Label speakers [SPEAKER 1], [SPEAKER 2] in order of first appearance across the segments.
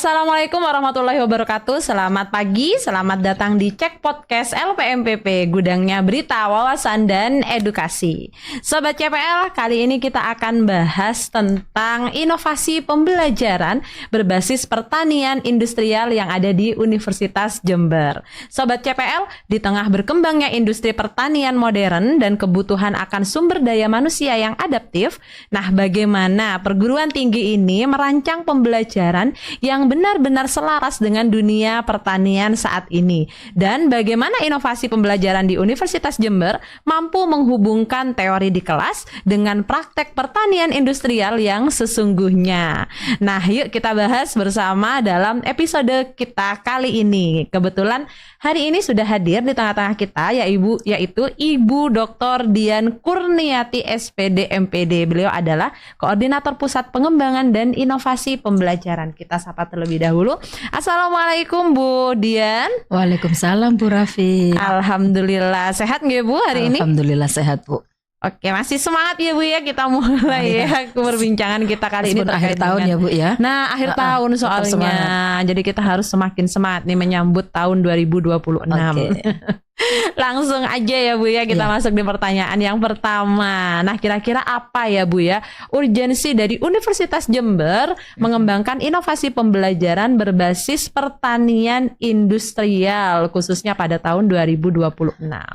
[SPEAKER 1] Assalamualaikum warahmatullahi wabarakatuh. Selamat pagi, selamat datang di Cek Podcast LPMPP, gudangnya berita, wawasan, dan edukasi. Sobat CPL, kali ini kita akan bahas tentang inovasi pembelajaran berbasis pertanian industrial yang ada di Universitas Jember. Sobat CPL, di tengah berkembangnya industri pertanian modern dan kebutuhan akan sumber daya manusia yang adaptif, nah bagaimana perguruan tinggi ini merancang pembelajaran yang benar-benar selaras dengan dunia pertanian saat ini, dan bagaimana inovasi pembelajaran di Universitas Jember mampu menghubungkan teori di kelas dengan praktek pertanian industrial yang sesungguhnya. Nah, yuk kita bahas bersama dalam episode kita kali ini. Kebetulan hari ini sudah hadir di tengah-tengah kita yaitu Ibu Dr. Dian Kurniati SPD MPD. Beliau adalah Koordinator Pusat Pengembangan dan Inovasi Pembelajaran. Kita sapa terlebih dahulu. Assalamualaikum Bu Dian.
[SPEAKER 2] Waalaikumsalam Bu Raffi.
[SPEAKER 1] Alhamdulillah, sehat nggak Bu hari ini?
[SPEAKER 2] Alhamdulillah sehat Bu.
[SPEAKER 1] Oke, masih semangat ya Bu ya, kita mulai ya perbincangan kita kali ini
[SPEAKER 2] akhir tahun ya Bu ya.
[SPEAKER 1] Nah, akhir tahun soalnya. Jadi kita harus semakin semangat nih menyambut tahun 2026. Langsung aja ya Bu ya, kita masuk di pertanyaan yang pertama. Nah, kira-kira apa ya Bu ya urgensi dari Universitas Jember mengembangkan inovasi pembelajaran berbasis pertanian industrial khususnya pada tahun 2026?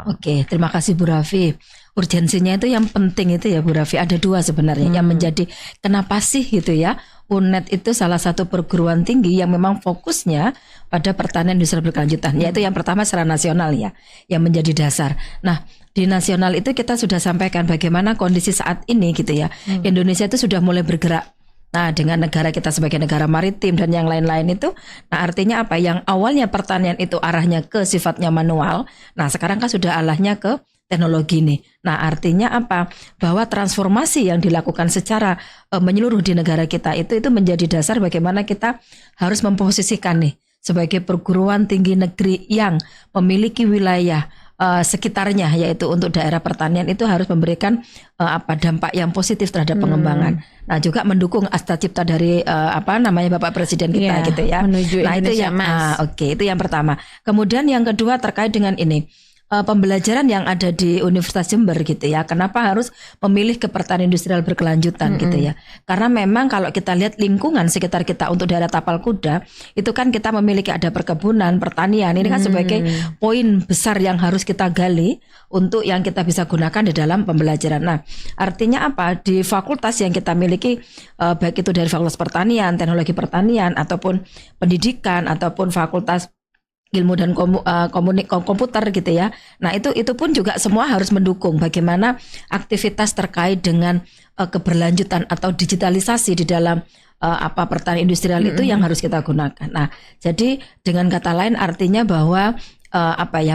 [SPEAKER 2] Oke, terima kasih Bu Raffi. Urgensinya itu yang penting itu ya Bu Raffi, ada dua sebenarnya yang menjadi kenapa sih gitu ya. UNED itu salah satu perguruan tinggi yang memang fokusnya pada pertanian industrial berkelanjutan, yaitu yang pertama secara nasional ya, yang menjadi dasar. Nah, di nasional itu kita sudah sampaikan bagaimana kondisi saat ini gitu ya. Indonesia itu sudah mulai bergerak. Nah, dengan negara kita sebagai negara maritim dan yang lain-lain itu, nah artinya apa? Yang awalnya pertanian itu arahnya ke sifatnya manual, nah sekarang kan sudah arahnya ke teknologi nih. Nah, artinya apa? Bahwa transformasi yang dilakukan secara menyeluruh di negara kita itu menjadi dasar bagaimana kita harus memposisikan nih sebagai perguruan tinggi negeri yang memiliki wilayah sekitarnya, yaitu untuk daerah pertanian itu harus memberikan dampak yang positif terhadap pengembangan. Nah, juga mendukung asta cipta dari Bapak Presiden kita gitu ya.
[SPEAKER 1] Menuju
[SPEAKER 2] nah,
[SPEAKER 1] Indonesia
[SPEAKER 2] itu yang itu yang pertama. Kemudian yang kedua terkait dengan ini. Pembelajaran yang ada di Universitas Jember gitu ya. Kenapa harus memilih ke pertanian industrial berkelanjutan gitu ya? Karena memang kalau kita lihat lingkungan sekitar kita untuk daerah tapal kuda, itu kan kita memiliki ada perkebunan, pertanian. Ini kan sebagai poin besar yang harus kita gali untuk yang kita bisa gunakan di dalam pembelajaran. Nah, artinya apa? Di fakultas yang kita miliki, baik itu dari fakultas pertanian, teknologi pertanian, ataupun pendidikan, ataupun fakultas ilmu dan komputer gitu ya. Nah, itu pun juga semua harus mendukung bagaimana aktivitas terkait dengan keberlanjutan atau digitalisasi di dalam pertanian industrial itu yang harus kita gunakan. Nah, jadi dengan kata lain artinya bahwa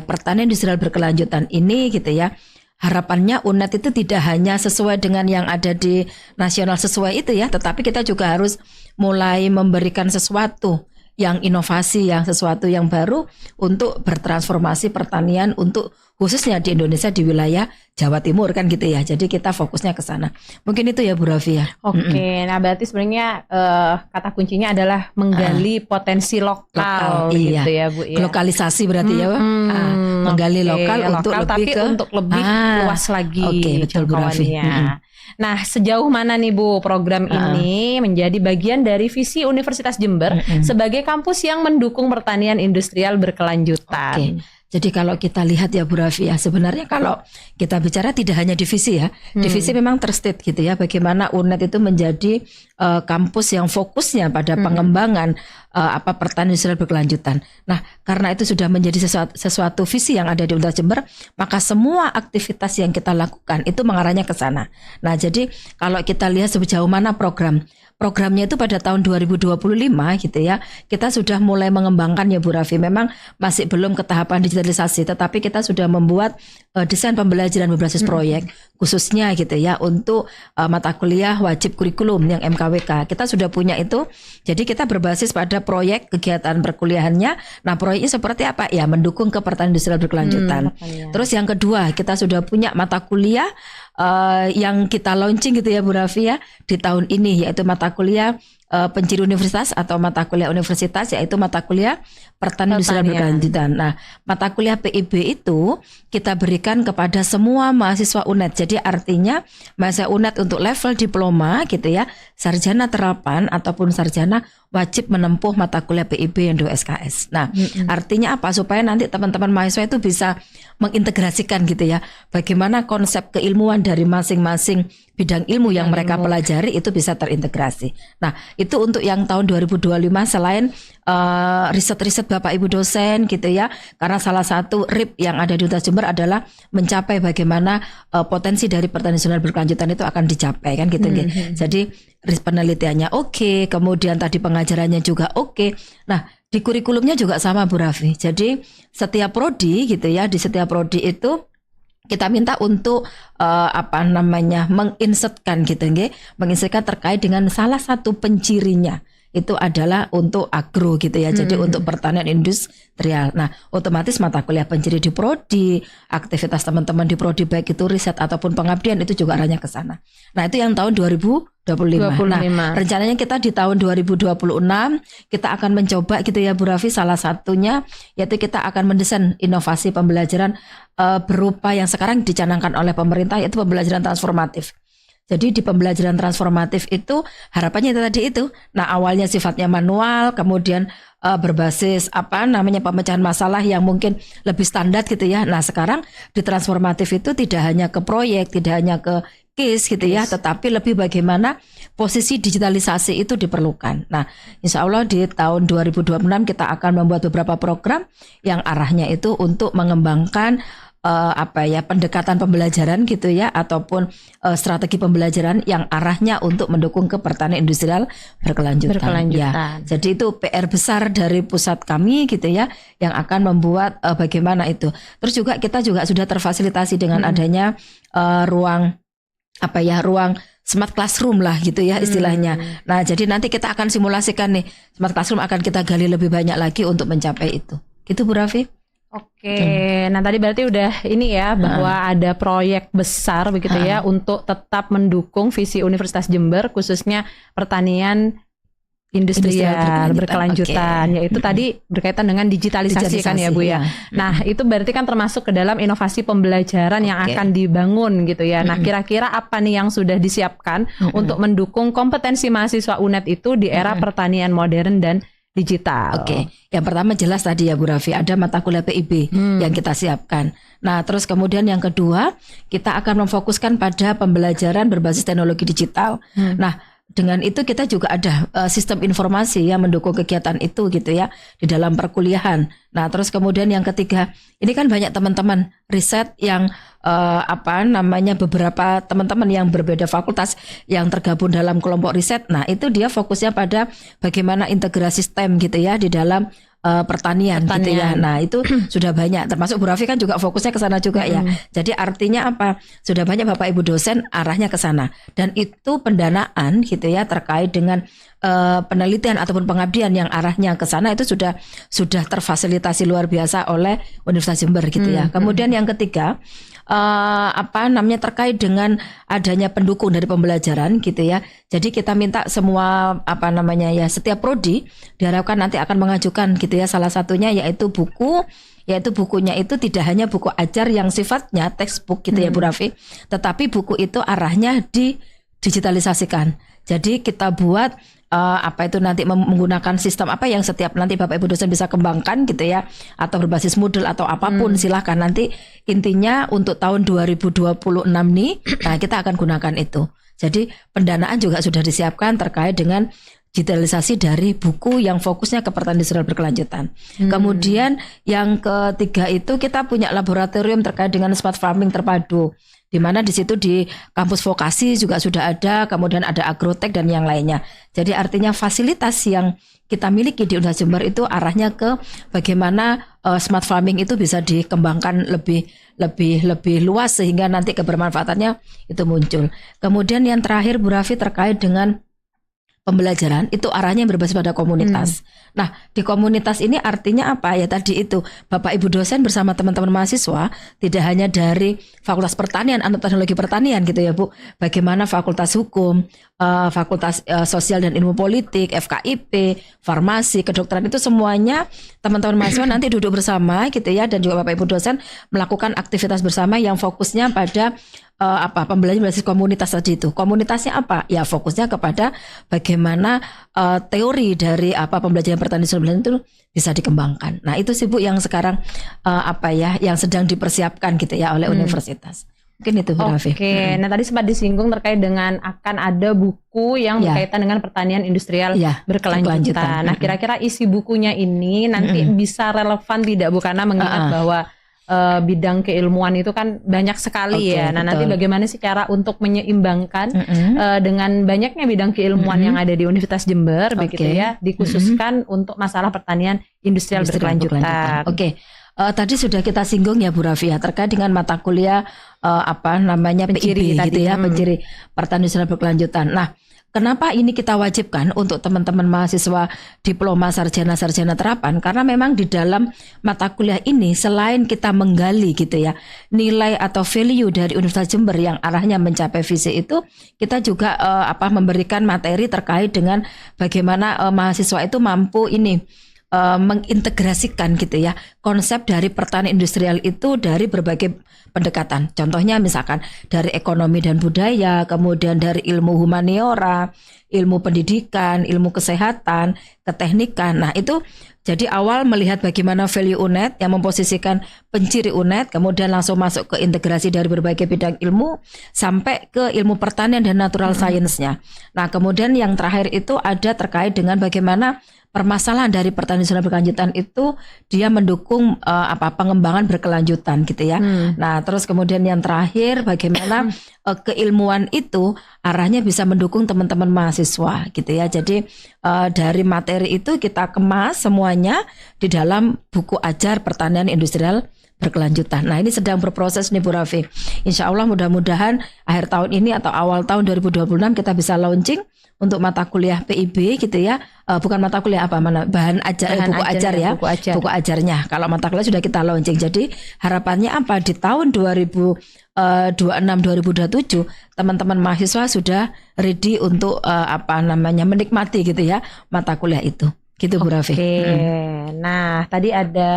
[SPEAKER 2] pertanian industrial berkelanjutan ini gitu ya. Harapannya UNED itu tidak hanya sesuai dengan yang ada di nasional sesuai itu ya, tetapi kita juga harus mulai memberikan sesuatu yang inovasi, yang sesuatu yang baru untuk bertransformasi pertanian untuk khususnya di Indonesia di wilayah Jawa Timur kan gitu ya. Jadi kita fokusnya ke sana. Mungkin itu ya Bu Raffi ya.
[SPEAKER 1] Oke, nah berarti sebenarnya kata kuncinya adalah menggali potensi lokal gitu ya Bu ya.
[SPEAKER 2] Lokalisasi berarti ya. Menggali lokal untuk
[SPEAKER 1] tapi
[SPEAKER 2] lebih
[SPEAKER 1] untuk lebih luas lagi
[SPEAKER 2] betul Bu Raffi.
[SPEAKER 1] Nah, sejauh mana nih Bu program ini menjadi bagian dari visi Universitas Jember sebagai kampus yang mendukung pertanian industrial berkelanjutan?
[SPEAKER 2] Jadi kalau kita lihat ya Bu Raffi ya, sebenarnya kalau kita bicara tidak hanya divisi ya, divisi memang terstate gitu ya, bagaimana UNED itu menjadi kampus yang fokusnya pada pengembangan pertanian industrial berkelanjutan. Nah, karena itu sudah menjadi sesuatu visi yang ada di Universitas Jember, maka semua aktivitas yang kita lakukan itu mengarahnya ke sana. Nah, jadi kalau kita lihat sejauh mana programnya itu pada tahun 2025 gitu ya, kita sudah mulai mengembangkan ya Bu Raffi. Memang masih belum ke tahapan digitalisasi, tetapi kita sudah membuat desain pembelajaran berbasis proyek khususnya gitu ya untuk mata kuliah wajib kurikulum yang MKWK. Kita sudah punya itu. Jadi kita berbasis pada proyek kegiatan perkuliahannya. Nah, proyeknya seperti apa? Ya, mendukung ke pertanian industrial berkelanjutan. Terus yang kedua, kita sudah punya mata kuliah yang kita launching gitu ya Bu Raffi ya di tahun ini, yaitu mata kuliah penciri universitas atau mata kuliah universitas, yaitu mata kuliah pertanian industrial berkelanjutan. Nah, mata kuliah PIB itu kita berikan kepada semua mahasiswa UNED. Jadi artinya mahasiswa UNED untuk level diploma gitu ya, sarjana terapan ataupun sarjana wajib menempuh mata kuliah PIB yang 2 SKS. Nah, artinya apa? Supaya nanti teman-teman mahasiswa itu bisa mengintegrasikan gitu ya, bagaimana konsep keilmuan dari masing-masing bidang ilmu yang mereka pelajari itu bisa terintegrasi. Nah, itu untuk yang tahun 2025 selain riset-riset Bapak Ibu dosen gitu ya, karena salah satu RIP yang ada di Universitas Jember adalah mencapai bagaimana potensi dari pertanian nasional berkelanjutan itu akan dicapai kan gitu. Jadi penelitiannya oke, kemudian tadi pengajarannya juga oke. Nah, di kurikulumnya juga sama Bu Raffi. Jadi setiap prodi gitu ya, di setiap prodi itu kita minta untuk menginsertkan gitu nggih, menginsertkan terkait dengan salah satu pencirinya itu adalah untuk agro gitu ya. Jadi untuk pertanian industrial. Nah, otomatis mata kuliah penciri di prodi, aktivitas teman-teman di prodi baik itu riset ataupun pengabdian itu juga arahnya ke sana. Nah, itu yang tahun 2025. Nah, rencananya kita di tahun 2026 kita akan mencoba gitu ya Bu Raffi, salah satunya yaitu kita akan mendesain inovasi pembelajaran berupa yang sekarang dicanangkan oleh pemerintah, yaitu pembelajaran transformatif. Jadi di pembelajaran transformatif itu harapannya itu tadi itu. Nah, awalnya sifatnya manual, kemudian berbasis pemecahan masalah yang mungkin lebih standar gitu ya. Nah, sekarang di transformatif itu tidak hanya ke proyek, tidak hanya ke case gitu ya, tetapi lebih bagaimana posisi digitalisasi itu diperlukan. Nah, insya Allah di tahun 2026 kita akan membuat beberapa program yang arahnya itu untuk mengembangkan pendekatan pembelajaran gitu ya, ataupun strategi pembelajaran yang arahnya untuk mendukung ke pertanian industrial berkelanjutan. Ya, jadi itu PR besar dari pusat kami gitu ya, yang akan membuat bagaimana itu. Terus juga kita juga sudah terfasilitasi dengan adanya ruang smart classroom lah gitu ya istilahnya. Nah, jadi nanti kita akan simulasikan nih, smart classroom akan kita gali lebih banyak lagi untuk mencapai itu. Gitu Bu Raffi.
[SPEAKER 1] Oke, nah tadi berarti udah ini ya bahwa ada proyek besar begitu ya untuk tetap mendukung visi Universitas Jember khususnya pertanian industrial berkelanjutan, yaitu tadi berkaitan dengan digitalisasi kan ya Bu ya. Nah, itu berarti kan termasuk ke dalam inovasi pembelajaran yang akan dibangun gitu ya. Nah, kira-kira apa nih yang sudah disiapkan untuk mendukung kompetensi mahasiswa UNED itu di era pertanian modern dan digital?
[SPEAKER 2] Oke, yang pertama jelas tadi ya Bu Raffi, ada mata kuliah PIB yang kita siapkan. Nah, terus kemudian yang kedua, kita akan memfokuskan pada pembelajaran berbasis teknologi digital. Nah, dengan itu kita juga ada sistem informasi yang mendukung kegiatan itu gitu ya di dalam perkuliahan. Nah, terus kemudian yang ketiga, ini kan banyak teman-teman riset yang beberapa teman-teman yang berbeda fakultas yang tergabung dalam kelompok riset. Nah, itu dia fokusnya pada bagaimana integrasi STEM gitu ya di dalam pertanian gitu ya. Nah, itu sudah banyak, termasuk Bu Raffi kan juga fokusnya ke sana juga ya. Jadi artinya apa? Sudah banyak Bapak Ibu dosen arahnya ke sana. Dan itu pendanaan gitu ya terkait dengan penelitian ataupun pengabdian yang arahnya ke sana itu sudah terfasilitasi luar biasa oleh Universitas Jember gitu ya. Kemudian yang ketiga, terkait dengan adanya pendukung dari pembelajaran gitu ya. Jadi kita minta semua setiap prodi diharapkan nanti akan mengajukan gitu ya, salah satunya yaitu bukunya itu tidak hanya buku ajar yang sifatnya textbook gitu ya Bu Raffi, tetapi buku itu arahnya digitalisasikan. Jadi kita buat nanti menggunakan sistem yang setiap nanti Bapak Ibu dosen bisa kembangkan gitu ya, atau berbasis Moodle atau apapun silahkan. Nanti intinya untuk tahun 2026 nih, nah kita akan gunakan itu. Jadi pendanaan juga sudah disiapkan terkait dengan digitalisasi dari buku yang fokusnya ke pertanian industrial berkelanjutan. Kemudian yang ketiga itu kita punya laboratorium terkait dengan smart farming terpadu, di mana di situ di kampus vokasi juga sudah ada, kemudian ada agrotek dan yang lainnya. Jadi artinya fasilitas yang kita miliki di Universitas Jember itu arahnya ke bagaimana smart farming itu bisa dikembangkan lebih luas sehingga nanti kebermanfaatannya itu muncul. Kemudian yang terakhir Bu Raffi terkait dengan pembelajaran itu arahnya berbasis pada komunitas. Nah, di komunitas ini artinya apa? Ya tadi itu, Bapak Ibu dosen bersama teman-teman mahasiswa tidak hanya dari Fakultas Pertanian atau Teknologi Pertanian gitu ya Bu. Bagaimana Fakultas Hukum, Fakultas Sosial dan Ilmu Politik, FKIP, Farmasi, Kedokteran itu semuanya teman-teman mahasiswa nanti duduk bersama gitu ya, dan juga Bapak Ibu dosen melakukan aktivitas bersama yang fokusnya pada pembelajaran berbasis komunitas tadi itu. Komunitasnya apa? Ya fokusnya kepada bagaimana teori dari pembelajaran pertanian itu bisa dikembangkan. Nah, itu sih Bu yang sekarang yang sedang dipersiapkan gitu ya oleh universitas. Mungkin itu Bu Raffi.
[SPEAKER 1] Oke, nah tadi sempat disinggung terkait dengan akan ada buku yang berkaitan dengan pertanian industrial berkelanjutan. Nah, kira-kira isi bukunya ini nanti bisa relevan tidak Bu? Karena mengingat bahwa bidang keilmuan itu kan banyak sekali ya. Nah, betul. Nanti bagaimana sih cara untuk menyeimbangkan dengan banyaknya bidang keilmuan yang ada di Universitas Jember begitu ya, dikhususkan untuk masalah pertanian industrial berkelanjutan.
[SPEAKER 2] Oke. Tadi sudah kita singgung ya Bu Raffi ya terkait dengan mata kuliah
[SPEAKER 1] penciri
[SPEAKER 2] PIB gitu ya, penciri pertanian industrial berkelanjutan. Nah, kenapa ini kita wajibkan untuk teman-teman mahasiswa diploma sarjana terapan? Karena memang di dalam mata kuliah ini selain kita menggali gitu ya nilai atau value dari Universitas Jember yang arahnya mencapai visi itu, kita juga memberikan materi terkait dengan bagaimana mahasiswa itu mampu mengintegrasikan gitu ya konsep dari pertanian industrial itu dari berbagai pendekatan. Contohnya misalkan dari ekonomi dan budaya, kemudian dari ilmu humaniora, ilmu pendidikan, ilmu kesehatan, keteknikan. Nah, itu jadi awal melihat bagaimana value UNED yang memposisikan penciri UNED, kemudian langsung masuk ke integrasi dari berbagai bidang ilmu sampai ke ilmu pertanian dan natural science-nya. Nah, kemudian yang terakhir itu ada terkait dengan bagaimana permasalahan dari pertanian industrial berkelanjutan itu dia mendukung pengembangan berkelanjutan gitu ya. Nah, terus kemudian yang terakhir bagaimana keilmuan itu arahnya bisa mendukung teman-teman mahasiswa gitu ya. Jadi dari materi itu kita kemas semuanya di dalam buku ajar pertanian industrial berkelanjutan. Nah, ini sedang berproses nih Bu Raffi. Insya Allah mudah-mudahan akhir tahun ini atau awal tahun 2026 kita bisa launching untuk mata kuliah PIB gitu ya. Bukan mata kuliah bahan ajar, buku ajar ya. Buku ajarnya. Kalau mata kuliah sudah kita launching. Jadi harapannya apa? Di tahun 2026-2027 teman-teman mahasiswa sudah ready untuk menikmati gitu ya mata kuliah itu. Gitu Bu Raffi.
[SPEAKER 1] Nah, tadi ada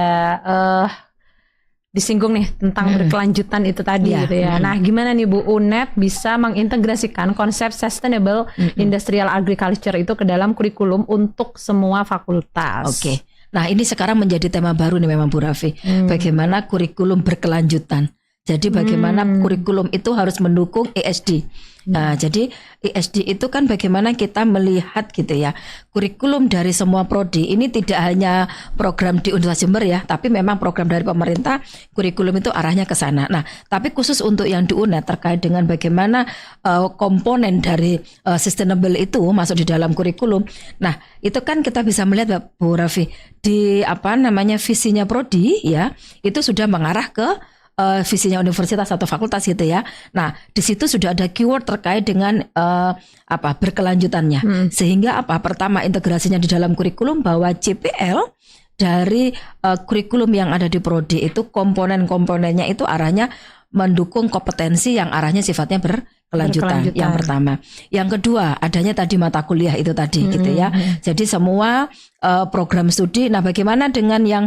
[SPEAKER 1] disinggung nih tentang berkelanjutan itu tadi gitu ya. Nah, gimana nih Bu UNED bisa mengintegrasikan konsep sustainable industrial agriculture itu ke dalam kurikulum untuk semua fakultas?
[SPEAKER 2] Oke. Nah, ini sekarang menjadi tema baru nih memang Bu Raffi. Bagaimana kurikulum berkelanjutan. Jadi bagaimana kurikulum itu harus mendukung ESG. Nah, jadi ESG itu kan bagaimana kita melihat gitu ya kurikulum dari semua prodi. Ini tidak hanya program di Universitas Jember ya, tapi memang program dari pemerintah kurikulum itu arahnya ke sana. Nah, tapi khusus untuk yang di UNED terkait dengan bagaimana komponen dari sustainable itu masuk di dalam kurikulum. Nah, itu kan kita bisa melihat Bu Raffi di visinya prodi ya, itu sudah mengarah ke visinya universitas atau fakultas gitu ya. Nah, di situ sudah ada keyword terkait dengan berkelanjutannya. Sehingga pertama integrasinya di dalam kurikulum bahwa JPL dari kurikulum yang ada di prodi itu komponen-komponennya itu arahnya mendukung kompetensi yang arahnya sifatnya berkelanjutan. Yang pertama. Yang kedua, adanya tadi mata kuliah itu tadi gitu ya. Jadi semua program studi. Nah, bagaimana dengan yang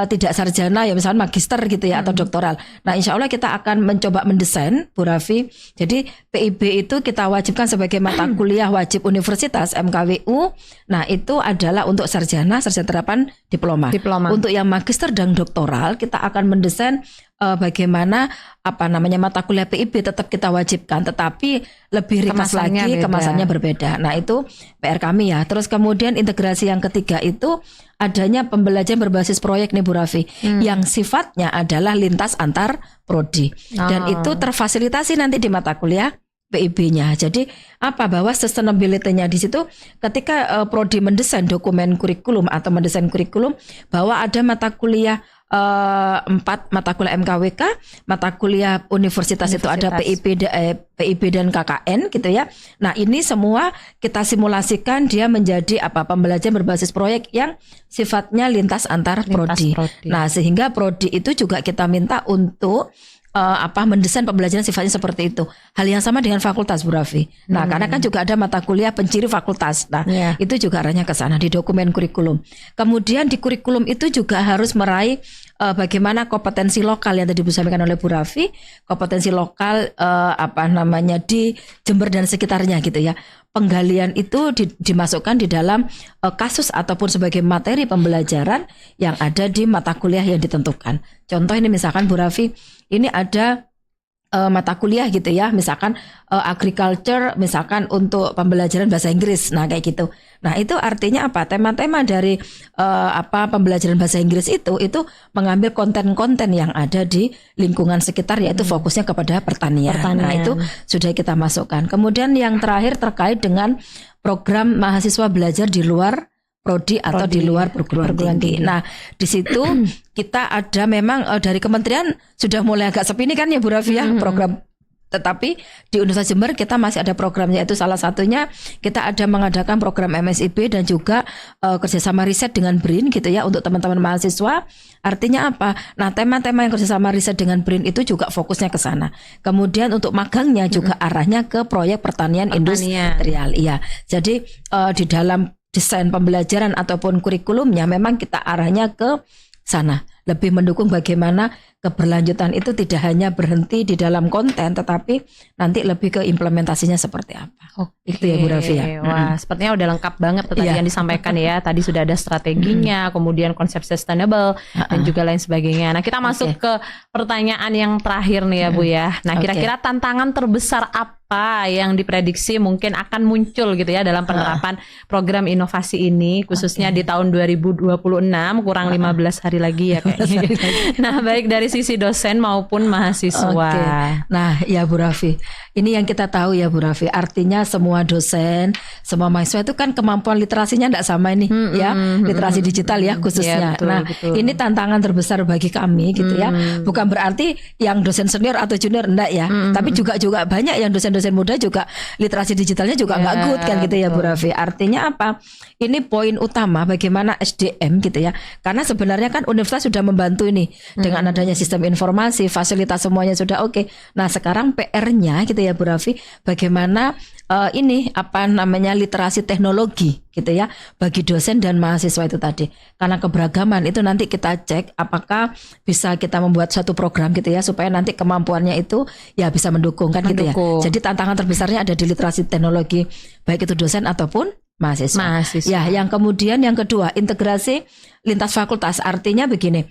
[SPEAKER 2] tidak sarjana ya misalnya magister gitu ya atau doktoral. Nah, insya Allah kita akan mencoba mendesain Bu Raffi. Jadi PIB itu kita wajibkan sebagai mata kuliah wajib universitas MKWU. Nah, itu adalah untuk sarjana terapan diploma. Untuk yang magister dan doktoral kita akan mendesain bagaimana mata kuliah PIB tetap kita wajibkan, tetapi lebih ringkas lagi, kemasannya berbeda. Nah, itu PR kami ya. Terus kemudian integrasi yang ketiga itu adanya pembelajaran berbasis proyek nih Bu Raffi, yang sifatnya adalah lintas antar prodi. Dan itu terfasilitasi nanti di mata kuliah PIB-nya. Jadi bahwa sustainability-nya di situ ketika prodi mendesain dokumen kurikulum atau mendesain kurikulum bahwa ada mata kuliah 4 mata kuliah MKWK, mata kuliah universitas itu ada PIB dan KKN gitu ya. Nah ini semua kita simulasikan dia menjadi pembelajaran berbasis proyek yang sifatnya lintas antar prodi. Nah sehingga prodi itu juga kita minta untuk mendesain pembelajaran sifatnya seperti itu. Hal yang sama dengan fakultas, Bu Raffi. Nah, karena kan juga ada mata kuliah penciri fakultas. Nah, itu juga arahnya ke sana di dokumen kurikulum. Kemudian di kurikulum itu juga harus meraih bagaimana kompetensi lokal yang tadi disampaikan oleh Bu Raffi, kompetensi lokal di Jember dan sekitarnya gitu ya. Penggalian itu dimasukkan di dalam kasus ataupun sebagai materi pembelajaran yang ada di mata kuliah yang ditentukan. Contoh ini misalkan Bu Raffi, ini ada mata kuliah gitu ya, misalkan agriculture, misalkan untuk pembelajaran bahasa Inggris, nah kayak gitu. Nah itu artinya apa? Tema-tema dari pembelajaran bahasa Inggris itu mengambil konten-konten yang ada di lingkungan sekitar, yaitu fokusnya kepada pertanian. Nah itu sudah kita masukkan. Kemudian yang terakhir terkait dengan program mahasiswa belajar di luar prodi atau di luar perguruan tinggi. Nah, di situ kita ada memang dari kementerian sudah mulai agak sepi ini kan ya Bu Raffi ya, program. Tetapi di Universitas Jember kita masih ada programnya, itu salah satunya kita ada mengadakan program MSIB dan juga kerjasama riset dengan BRIN gitu ya untuk teman-teman mahasiswa. Artinya apa? Nah tema-tema yang kerjasama riset dengan BRIN itu juga fokusnya ke sana. Kemudian untuk magangnya juga arahnya ke proyek pertanian industrial. Iya. Jadi di dalam desain pembelajaran ataupun kurikulumnya memang kita arahnya ke sana, lebih mendukung bagaimana keberlanjutan itu tidak hanya berhenti di dalam konten, tetapi nanti lebih ke implementasinya seperti apa. Itu ya Bu Raffi ya.
[SPEAKER 1] Wah, sepertinya udah lengkap banget tadi yang disampaikan ya. Tadi sudah ada strateginya, kemudian konsep sustainable dan juga lain sebagainya. Nah, kita masuk ke pertanyaan yang terakhir nih ya Bu ya. Nah, kira-kira tantangan terbesar apa yang diprediksi mungkin akan muncul gitu ya dalam penerapan program inovasi ini, khususnya di tahun 2026, kurang 15 hari lagi ya kayaknya. Nah, baik dari sisi dosen maupun mahasiswa.
[SPEAKER 2] Nah, ya Bu Raffi, ini yang kita tahu ya Bu Raffi, artinya semua dosen, semua mahasiswa itu kan kemampuan literasinya tidak sama ini ya, literasi digital ya khususnya. Betul. Ini tantangan terbesar bagi kami gitu ya. Bukan berarti yang dosen senior atau junior enggak ya, tapi juga banyak yang dosen-dosen muda juga literasi digitalnya juga enggak good kan gitu ya Bu Raffi. Artinya apa? Ini poin utama bagaimana SDM gitu ya. Karena sebenarnya kan universitas sudah membantu ini dengan adanya sistem informasi, fasilitas semuanya sudah oke. Nah, sekarang PR-nya gitu ya Bu Raffi, bagaimana literasi teknologi gitu ya bagi dosen dan mahasiswa itu tadi. Karena keberagaman itu nanti kita cek apakah bisa kita membuat satu program gitu ya supaya nanti kemampuannya itu ya bisa mendukung kan gitu ya. Jadi tantangan terbesarnya ada di literasi teknologi baik itu dosen ataupun mahasiswa. Ya, yang kemudian yang kedua, integrasi lintas fakultas. Artinya begini,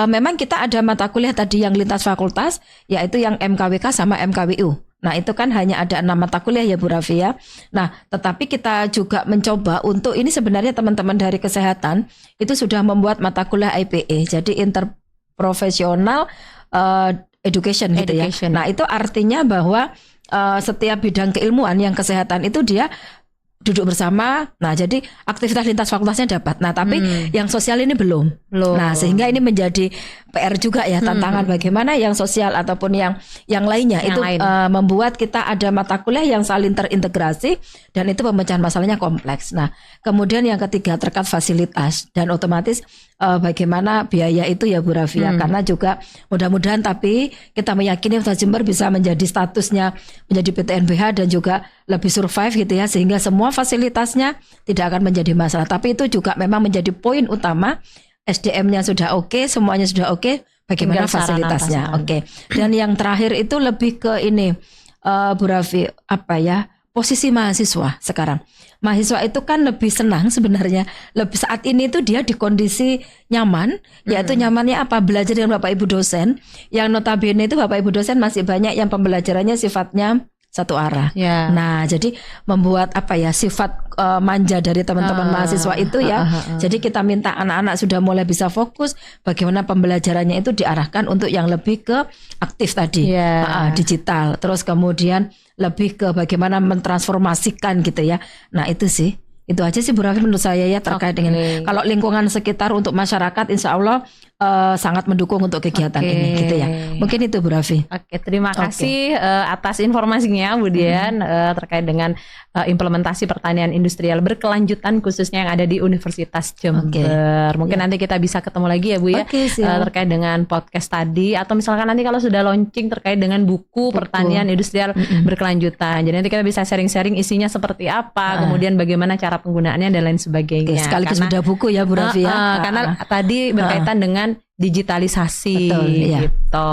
[SPEAKER 2] memang kita ada mata kuliah tadi yang lintas fakultas, yaitu yang MKWK sama MKWU. Nah, itu kan hanya ada 6 mata kuliah ya Bu Raffi ya. Nah, tetapi kita juga mencoba untuk ini sebenarnya teman-teman dari kesehatan itu sudah membuat mata kuliah IPE, jadi interprofesional education gitu ya. Nah, itu artinya bahwa setiap bidang keilmuan yang kesehatan itu dia duduk bersama. Nah, jadi aktivitas lintas fakultasnya dapat. Nah, tapi yang sosial ini belum. Nah, sehingga ini menjadi PR juga ya, tantangan bagaimana yang sosial ataupun yang lainnya itu membuat kita ada mata kuliah yang saling terintegrasi dan itu pemecahan masalahnya kompleks. Nah, kemudian yang ketiga terkait fasilitas dan otomatis bagaimana biaya itu ya Bu Raffi ya, karena juga mudah-mudahan tapi kita meyakini Universitas Jember bisa menjadi statusnya menjadi PTNBH dan juga lebih survive gitu ya, sehingga semua fasilitasnya tidak akan menjadi masalah. Tapi itu juga memang menjadi poin utama, SDM-nya sudah oke, semuanya sudah oke, bagaimana fasilitasnya oke. Dan yang terakhir itu lebih ke ini Bu Raffi, posisi mahasiswa sekarang. Mahasiswa itu kan lebih senang sebenarnya, lebih saat ini itu dia di kondisi nyaman, yaitu nyamannya apa? Belajar dengan Bapak Ibu dosen, yang notabene itu Bapak Ibu dosen masih banyak yang pembelajarannya sifatnya satu arah. Nah, jadi membuat sifat manja dari teman-teman mahasiswa itu ya. Jadi kita minta anak-anak sudah mulai bisa fokus bagaimana pembelajarannya itu diarahkan untuk yang lebih ke aktif tadi, digital. Terus kemudian lebih ke bagaimana mentransformasikan gitu ya. Nah, itu sih. Itu aja sih Bu Raffi menurut saya ya terkait dengan kalau lingkungan sekitar untuk masyarakat, insya Allah sangat mendukung untuk kegiatan
[SPEAKER 1] Oke.
[SPEAKER 2] ini gitu ya. Mungkin itu Bu Raffi.
[SPEAKER 1] Oke, terima kasih atas informasinya Bu Dian terkait dengan implementasi pertanian industrial berkelanjutan khususnya yang ada di Universitas Jember. Mungkin nanti kita bisa ketemu lagi ya Bu ya,
[SPEAKER 2] Oke, siap.
[SPEAKER 1] terkait dengan podcast tadi, atau misalkan nanti kalau sudah launching terkait dengan buku pertanian industrial berkelanjutan. Jadi nanti kita bisa sharing-sharing isinya seperti apa, kemudian bagaimana cara penggunaannya dan lain sebagainya.
[SPEAKER 2] Sekaligus
[SPEAKER 1] Karena-
[SPEAKER 2] beda buku ya Bu Raffi ya.
[SPEAKER 1] karena tadi berkaitan dengan digitalisasi.
[SPEAKER 2] Betul, iya.
[SPEAKER 1] Gitu.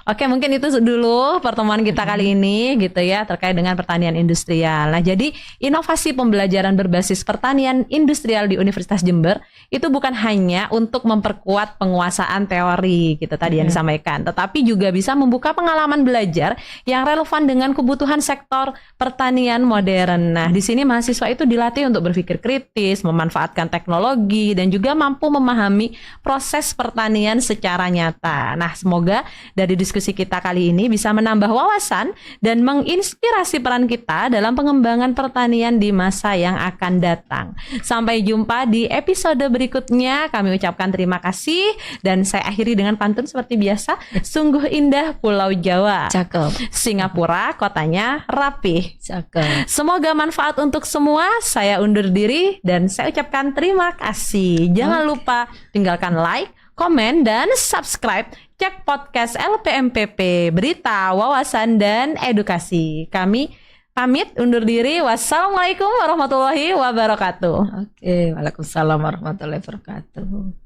[SPEAKER 1] Oke, mungkin itu dulu pertemuan kita kali ini gitu ya, terkait dengan pertanian industrial. Nah, jadi inovasi pembelajaran berbasis pertanian industrial di Universitas Jember itu bukan hanya untuk memperkuat penguasaan teori gitu tadi yang disampaikan, tetapi juga bisa membuka pengalaman belajar yang relevan dengan kebutuhan sektor pertanian modern. Nah, di sini mahasiswa itu dilatih untuk berpikir kritis, memanfaatkan teknologi, dan juga mampu memahami proses pertanian secara nyata. Nah, semoga dari diskusi kita kali ini bisa menambah wawasan dan menginspirasi peran kita dalam pengembangan pertanian di masa yang akan datang. Sampai jumpa di episode berikutnya. Kami ucapkan terima kasih dan saya akhiri dengan pantun seperti biasa. Sungguh indah Pulau Jawa.
[SPEAKER 2] Cakep.
[SPEAKER 1] Singapura kotanya rapih.
[SPEAKER 2] Cakep.
[SPEAKER 1] Semoga manfaat untuk semua. Saya undur diri dan saya ucapkan terima kasih. Jangan lupa tinggalkan like, komen, dan subscribe Cek Podcast LPMPP, berita, wawasan, dan edukasi. Kami pamit undur diri. Wassalamualaikum warahmatullahi wabarakatuh.
[SPEAKER 2] Oke, waalaikumsalam warahmatullahi wabarakatuh.